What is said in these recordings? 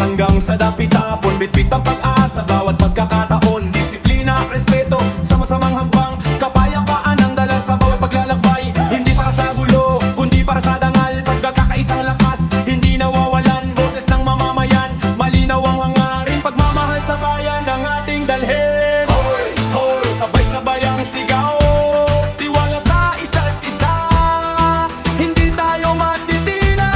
hanggang sa dapit-tapon. Bitbit ang pag-asa, bawat pagkakataon. Disiplina, respeto, sama-samang hakbang. Kapayapaan ang dala sa bawat paglalakbay. Hindi para sa gulo, kundi para sa dangal. Pagkakaisang lakas, hindi nawawalan. Boses ng mamamayan, malinaw ang hangarin. Pagmamahal sa bayan ang ating dalhin. Hoy, hoy, sabay-sabay ang sigaw. Tiwala sa isa't isa, hindi tayo matitinag.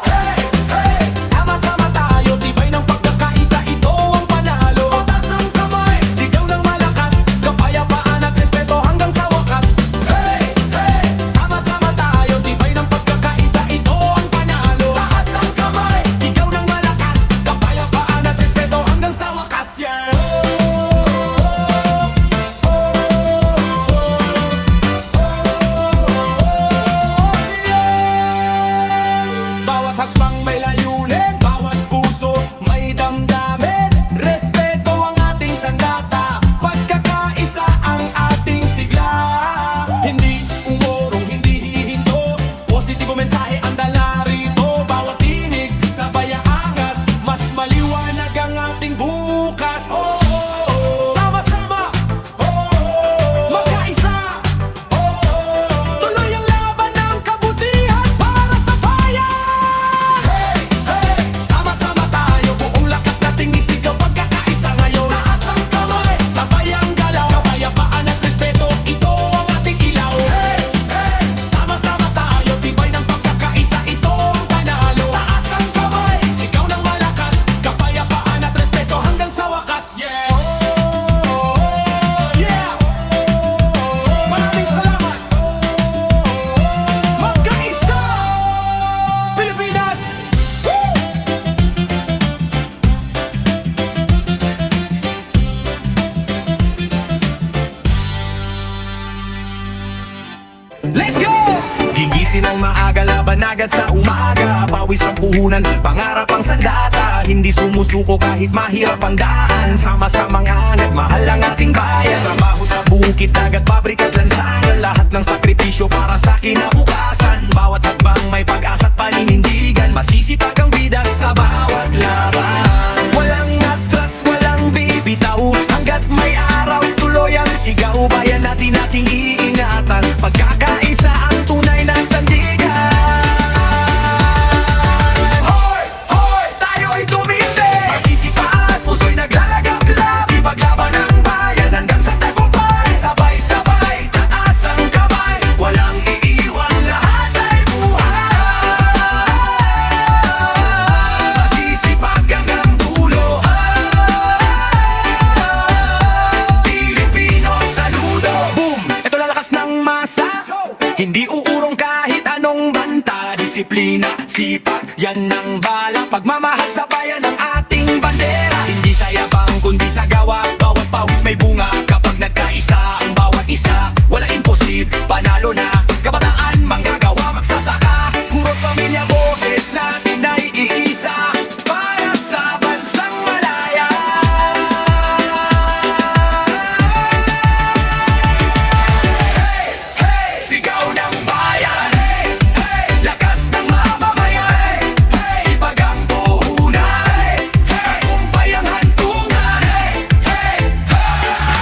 Hey, hey, sama-sama tayo, tibay ng pagkakaisa, ito ang panalo. Patas ng kamay, sigaw ng malakas, kapayapaan at respeto hanggang sa wakas. Hey, hey, sama-sama tayo, tibay ng pagkakaisa, ito ang panalo. Taas ang kamay, sigaw ng malakas, kapayapaan at respeto hanggang sa wakas. Yeah. Bawat hakbang may layunin, bawat puso may damdamin. Respeto ang ating sandata, pagkakaisa ang ating sigla. Hindi umurong, hindi hihinto, positibo mensahe ang dala rito. Bawat tinig, sabay aangat, mas maliwanag ang ating bukas. Sama-sama, magkaisa, tuloy ang laban ng kabutihan para sa bayan. Hey, hey, sama-sama tayo, buong lakas nating isigaw, pagkakaisa ngayon. Taas ang kamay, sabay ang galaw, kapayapaan at respeto, ito ang ating ilaw. Hey, hey, sama-sama tayo, tibay ng pagkakaisa, ito ang panalo. Taas ang kamay, sigaw ng malakas, kapayapaan at respeto hanggang sa wakas. Yeah, yeah, maraming salamat. Magkaisa, Pilipinas. Let's go! Gigising ng maaga, laban agad sa umaga. Pawis ang puhunan, pangarap ang sandata. Hindi sumusuko kahit mahirap ang daan. Sama-samang angat, mahal ang ating bayan. Trabaho sa bukid, dagat, pabrika at lansangan. Lahat ng sakripisyo para sa kinabukasan. Bawat hakbang may pag-asa at paninindigan. Masisipag ang bida sa bawat laban. Walang atras, walang bibitaw. Hanggat may araw, tuloy ang sigaw. Bayan natin ating iingatan. Pagkakaisa ang tunay na sandigan. Hoy, hoy, tayo'y tumindig. Masisipag, puso'y naglalagablab. Ipaglaban ang bayan hanggang sa tagumpay. Sabay-sabay, taas ang kamay. Walang iiwan, lahat ay buhay. Masisipag hanggang dulo. Pilipino, saludo. Boom! Ito lalakas ng masa. Hindi uurong kahit anong banta. Disiplina, sipag, yan ang bala. Pagmamahal sa bayan ng ating bandera. Hindi sa yabang kundi sa gawa. Bawat pawis may bunga kapag nagkaisa ang bawat isa. Wala imposible, panalo na. Kabataan, manggagawa, magsasaka. Kurot pamilya, boses natin ay iisa. Para sa bansang malaya. Hey, hey, sigaw ng bayan. Hey, hey, lakas ng mamamayan. Hey, sipag ang puhunan. Hey, tagumpay ang hantungan. Hey, hey,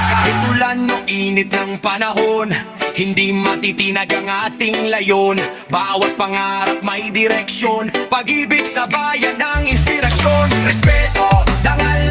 kahit ulan o init ng panahon, hindi matitinag ang ating layon. Bawat pangarap may direksyon. Pag-ibig sa bayan ang inspirasyon. Respeto, dangal